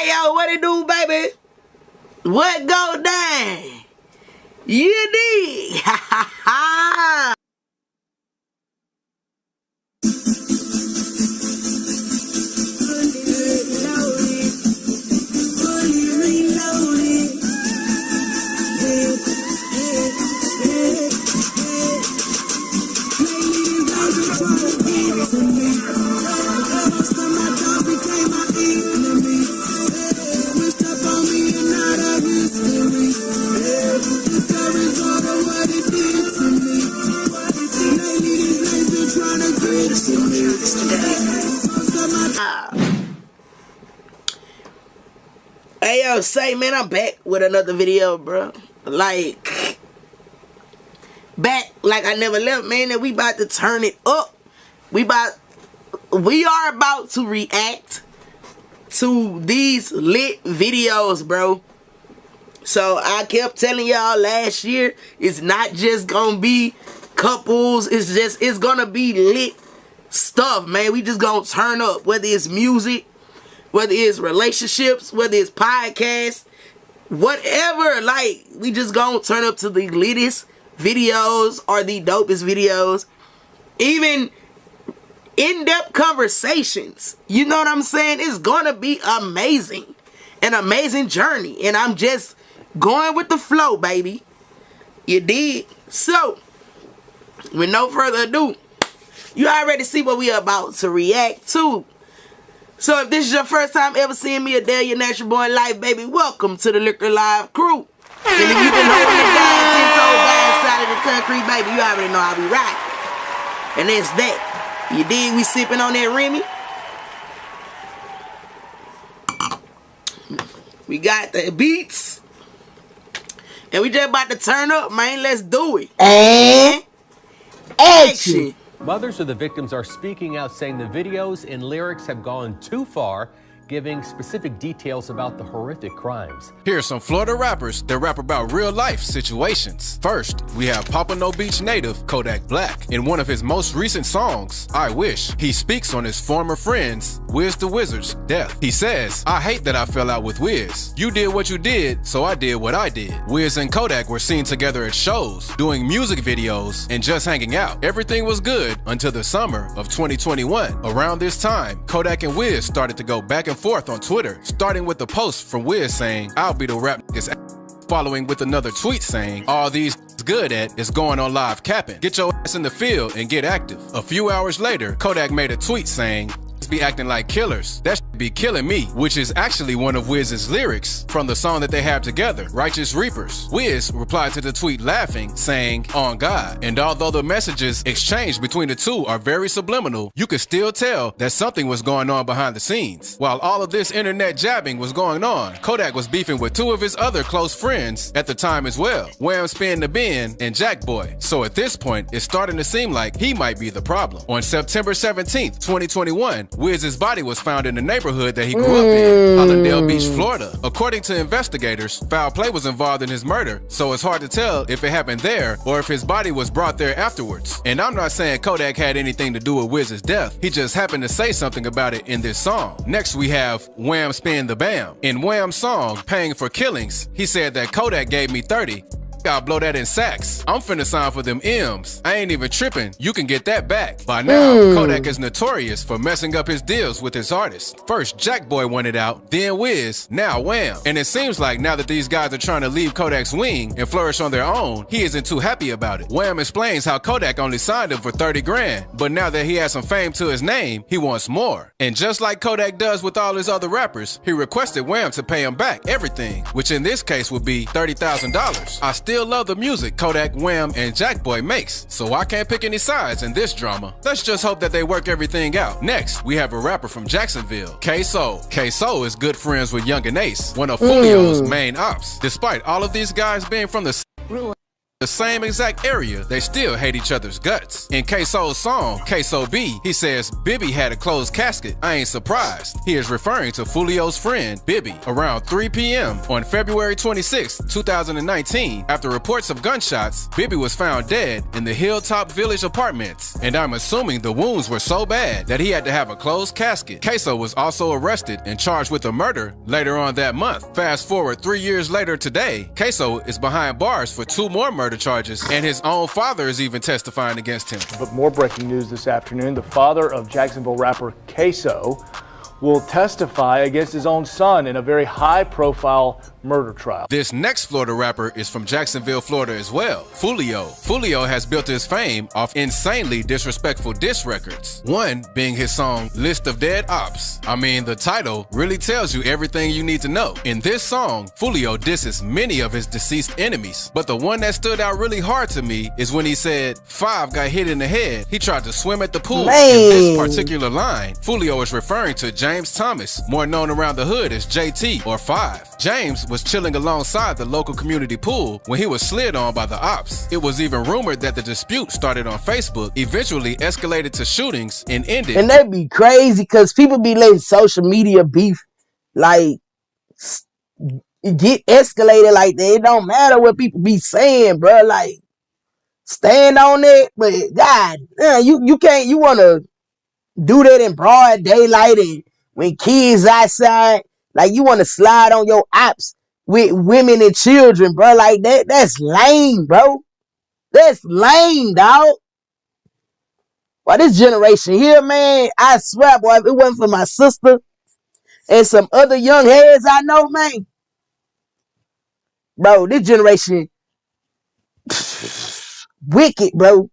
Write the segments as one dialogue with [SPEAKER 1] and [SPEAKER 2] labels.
[SPEAKER 1] Hey, yo, what it do, baby? What go down? You dig? Ha ha ha. Hey yo, say man, I'm back with another video, bro. Back like I never left, man. And we about to turn it up. We are about to react to these lit videos, bro. So I kept telling y'all last year, it's not just gonna be couples. It's gonna be lit stuff, man. We just gonna turn up, whether it's music, whether it's relationships, whether it's podcasts, whatever. Like, we just gonna turn up to the latest videos or the dopest videos. Even in-depth conversations. You know what I'm saying? It's gonna be amazing. An amazing journey. And I'm just going with the flow, baby. You dig? So, with no further ado, you already see what we are about to react to. So if this is your first time ever seeing me, a day your natural born life, baby, welcome to the Liquor Live crew. And if you've been holding it down, 10 toes down side of the concrete, baby, you already know how we ride. And that's that. You dig? We sipping on that Remy. We got the beats. And we just about to turn up, man. Let's do it. And action.
[SPEAKER 2] Mothers of the victims are speaking out, saying the videos and lyrics have gone too far, giving specific details about the horrific crimes.
[SPEAKER 3] Here are some Florida rappers that rap about real life situations. First, we have Pompano Beach native Kodak Black. In one of his most recent songs, I Wish, he speaks on his former friends, Wiz the Wizard's death. He says, I hate that I fell out with Wiz. You did what you did, so I did what I did. Wiz and Kodak were seen together at shows, doing music videos, and just hanging out. Everything was good until the summer of 2021. Around this time, Kodak and Wiz started to go back and forth on Twitter, starting with a post from Wiz saying, I'll be the rap niggas, following with another tweet saying, all these good at is going on live capping. Get your ass in the field and get active. A few hours later, Kodak made a tweet saying, be acting like killers. That should be killing me, which is actually one of Wiz's lyrics from the song that they have together, Righteous Reapers. Wiz replied to the tweet laughing, saying, on God. And although the messages exchanged between the two are very subliminal, you could still tell that something was going on behind the scenes. While all of this internet jabbing was going on, Kodak was beefing with two of his other close friends at the time as well, Wham Spin the Ben and Jack Boy. So at this point, it's starting to seem like he might be the problem. On September 17th, 2021, Wiz's body was found in the neighborhood that he grew up in, Hallandale Beach, Florida. According to investigators, foul play was involved in his murder, so it's hard to tell if it happened there or if his body was brought there afterwards. And I'm not saying Kodak had anything to do with Wiz's death. He just happened to say something about it in this song. Next, we have Wham Spin the Bam. In Wham's song, Paying for Killings, he said that Kodak gave me 30. I'll blow that in sacks. I'm finna sign for them M's. I ain't even tripping. You can get that back. By now, Kodak is notorious for messing up his deals with his artists. First, Jack Boy wanted out, then Wiz, now Wham. And it seems like now that these guys are trying to leave Kodak's wing and flourish on their own, he isn't too happy about it. Wham explains how Kodak only signed him for 30 grand, but now that he has some fame to his name, he wants more. And just like Kodak does with all his other rappers, he requested Wham to pay him back everything, which in this case would be $30,000. I still love the music Kodak, Wham, and Jack Boy makes, so I can't pick any sides in this drama. Let's just hope that they work everything out. Next, we have a rapper from Jacksonville, K-Soul. K-Soul is good friends with Young and Ace, one of Fulio's main ops. Despite all of these guys being from the the same exact area, they still hate each other's guts. In K-So's song, K-So-B, he says, Bibby had a closed casket. I ain't surprised. He is referring to Fulio's friend, Bibby. Around 3 p.m. on February 26, 2019, after reports of gunshots, Bibby was found dead in the Hilltop Village apartments. And I'm assuming the wounds were so bad that he had to have a closed casket. K-So was also arrested and charged with a murder later on that month. Fast forward 3 years later today, K-So is behind bars for 2 more murder charges, and his own father is even testifying against him.
[SPEAKER 4] But more breaking news this afternoon. The father of Jacksonville rapper K-So will testify against his own son in a very high-profile murder trial.
[SPEAKER 3] This next Florida rapper is from Jacksonville, Florida as well, Fulio. Fulio has built his fame off insanely disrespectful diss records. One being his song, List of Dead Ops. I mean, the title really tells you everything you need to know. In this song, Fulio disses many of his deceased enemies, but the one that stood out really hard to me is when he said 5 got hit in the head. He tried to swim at the pool.
[SPEAKER 1] Man.
[SPEAKER 3] In this particular line, Fulio is referring to James Thomas, more known around the hood as JT or 5. James was chilling alongside the local community pool when he was slid on by the ops. It was even rumored that the dispute started on Facebook, eventually escalated to shootings, and ended.
[SPEAKER 1] And that be crazy because people be letting social media beef like get escalated like that. It don't matter what people be saying, bro. Like, stand on it, but God, you can't. You want to do that in broad daylight and when kids outside. Like, you want to slide on your ops with women and children, bro. Like, that's lame, bro. That's lame, dog. Boy, this generation here, man, I swear, boy, if it wasn't for my sister and some other young heads I know, man, bro, this generation, wicked, bro.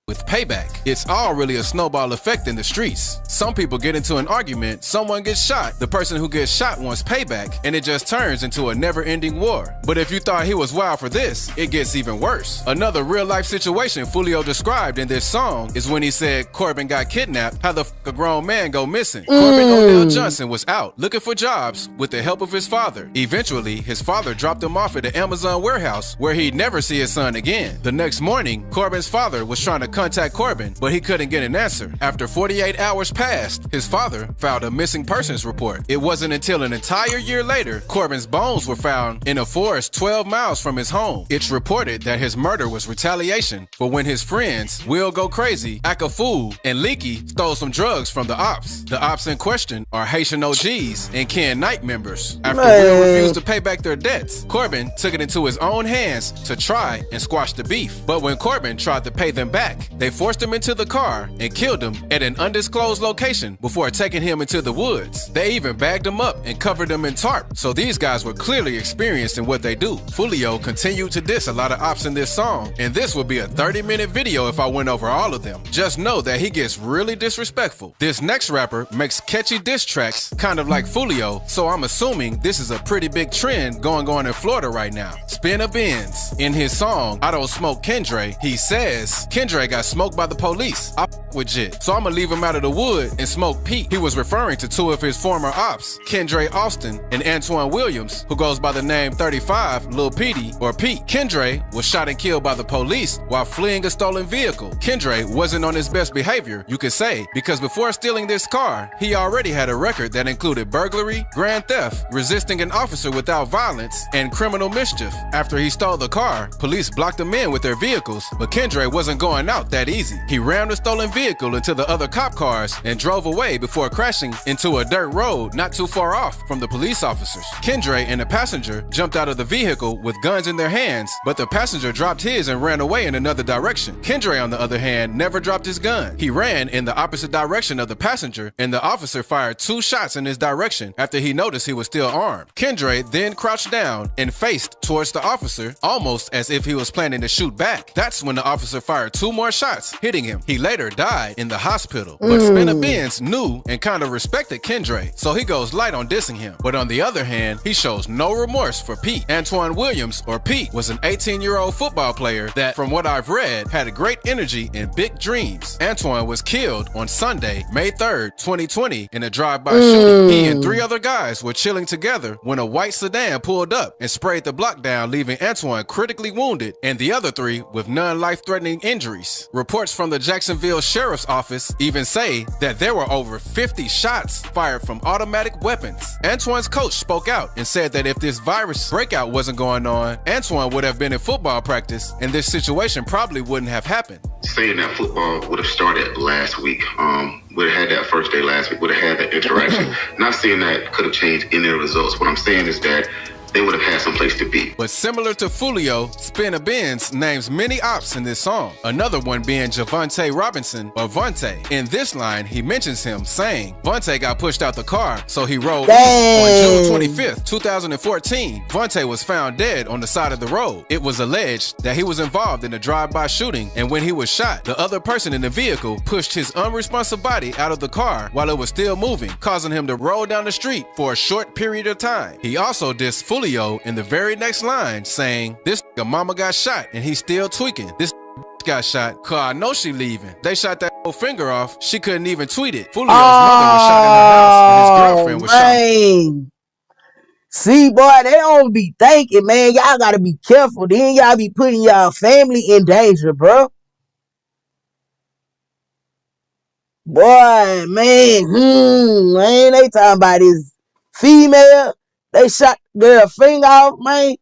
[SPEAKER 3] With payback, it's all really a snowball effect in the streets. Some people get into an argument, someone gets shot, the person who gets shot wants payback, and it just turns into a never-ending war. But if you thought he was wild for this, it gets even worse. Another real-life situation Fulio described in this song is when he said Corbin got kidnapped, how the f a grown man go missing. Corbin O'Neill Johnson was out looking for jobs with the help of his father. Eventually, his father dropped him off at the Amazon warehouse where he'd never see his son again. The next morning, Corbin's father was trying to contact Corbin, but he couldn't get an answer. After 48 hours passed, his father filed a missing persons report. It wasn't until an entire year later, Corbin's bones were found in a forest 12 miles from his home. It's reported that his murder was retaliation for when his friends, Will Go Crazy, Act a Fool, and Leaky stole some drugs from the ops. The ops in question are Haitian OGs and Ken Knight members. After Will refused to pay back their debts, Corbin took it into his own hands to try and squash the beef. But when Corbin tried to pay them back, they forced him into the car and killed him at an undisclosed location before taking him into the woods. They even bagged him up and covered him in tarp, so these guys were clearly experienced in what they do. Fulio continued to diss a lot of ops in this song, and this would be a 30-minute video if I went over all of them. Just know that he gets really disrespectful. This next rapper makes catchy diss tracks, kind of like Fulio, so I'm assuming this is a pretty big trend going on in Florida right now. Spin a Benz. In his song, I Don't Smoke Kendra, he says, Kendra got smoked by the police. I with Jit, so I'ma leave him out of the wood and smoke Pete. He was referring to 2 of his former ops, Kendra Austin and Antoine Williams, who goes by the name 35, Lil Petey, or Pete. Kendra was shot and killed by the police while fleeing a stolen vehicle. Kendra wasn't on his best behavior, you could say, because before stealing this car, he already had a record that included burglary, grand theft, resisting an officer without violence, and criminal mischief. After he stole the car, police blocked him in with their vehicles, but Kendra wasn't going out that easy. He rammed the stolen vehicle into the other cop cars and drove away before crashing into a dirt road not too far off from the police officers. Kendra and the passenger jumped out of the vehicle with guns in their hands, but the passenger dropped his and ran away in another direction. Kendra, on the other hand, never dropped his gun. He ran in the opposite direction of the passenger, and the officer fired 2 shots in his direction after he noticed he was still armed. Kendra then crouched down and faced towards the officer, almost as if he was planning to shoot back. That's when the officer fired 2 more more shots, hitting him. He later died in the hospital. But Spin-a-Benz knew and kind of respected Kendre, so he goes light on dissing him. But on the other hand, he shows no remorse for Pete. Antoine Williams, or Pete, was an 18-year-old football player that, from what I've read, had a great energy and big dreams. Antoine was killed on Sunday, May 3rd, 2020, in a drive-by shooting. He and 3 other guys were chilling together when a white sedan pulled up and sprayed the block down, leaving Antoine critically wounded and the other 3 with non-life-threatening injuries. Reports from the Jacksonville Sheriff's Office even say that there were over 50 shots fired from automatic weapons. Antoine's coach spoke out and said that if this virus breakout wasn't going on, Antoine would have been in football practice and this situation probably wouldn't have happened.
[SPEAKER 5] Saying that football would have started last week, would have had that first day last week, would have had that interaction. Not saying that could have changed any of the results. What I'm saying is that they would have had some place to be.
[SPEAKER 3] But similar to Fulio, Spin-a-Benz names many ops in this song, another one being Javante Robinson, or Vontae. In this line, he mentions him, saying, Vontae got pushed out the car, so he rode east. On June 25th, 2014, Vontae was found dead on the side of the road. It was alleged that he was involved in a drive-by shooting, and when he was shot, the other person in the vehicle pushed his unresponsive body out of the car while it was still moving, causing him to roll down the street for a short period of time. He also dissed Fulio in the very next line, saying, this nigga mama got shot and he's still tweaking. This got shot, cause I know she leaving. They shot that whole finger off. She couldn't even tweet it. Fulio's mother was shot in her house and his girlfriend was shot.
[SPEAKER 1] See, boy, they don't be thinking, man. Y'all gotta be careful. Then y'all be putting y'all family in danger, bro. Boy, man, man, they talking about this female. They shot their finger off, man.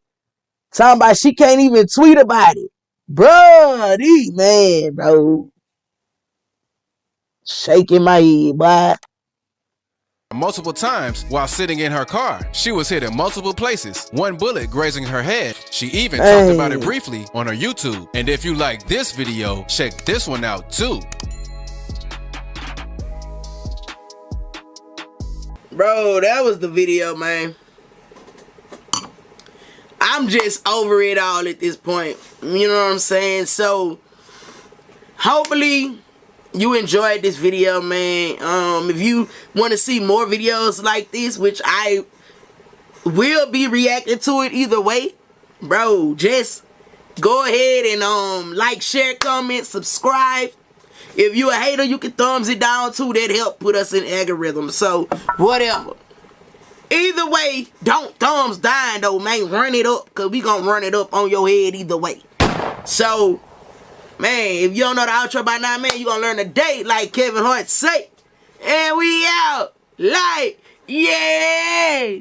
[SPEAKER 1] Talking about she can't even tweet about it. Bro, man, bro. Shaking my head, boy.
[SPEAKER 3] Multiple times while sitting in her car. She was hit in multiple places, one bullet grazing her head. She even talked about it briefly on her YouTube. And if you like this video, check this one out too.
[SPEAKER 1] Bro, that was the video, man. I'm just over it all at this point. You know what I'm saying? So, hopefully, you enjoyed this video, man. If you want to see more videos like this, which I will be reacting to it either way, bro, just go ahead and like, share, comment, subscribe. If you a hater, you can thumbs it down too. That help put us in algorithm. So, whatever. Either way, don't thumbs down though, man. Run it up, because we gonna run it up on your head either way. So, man, if you don't know the outro by now, man, you gonna learn today, like Kevin Hart say. And we out. Like, yeah.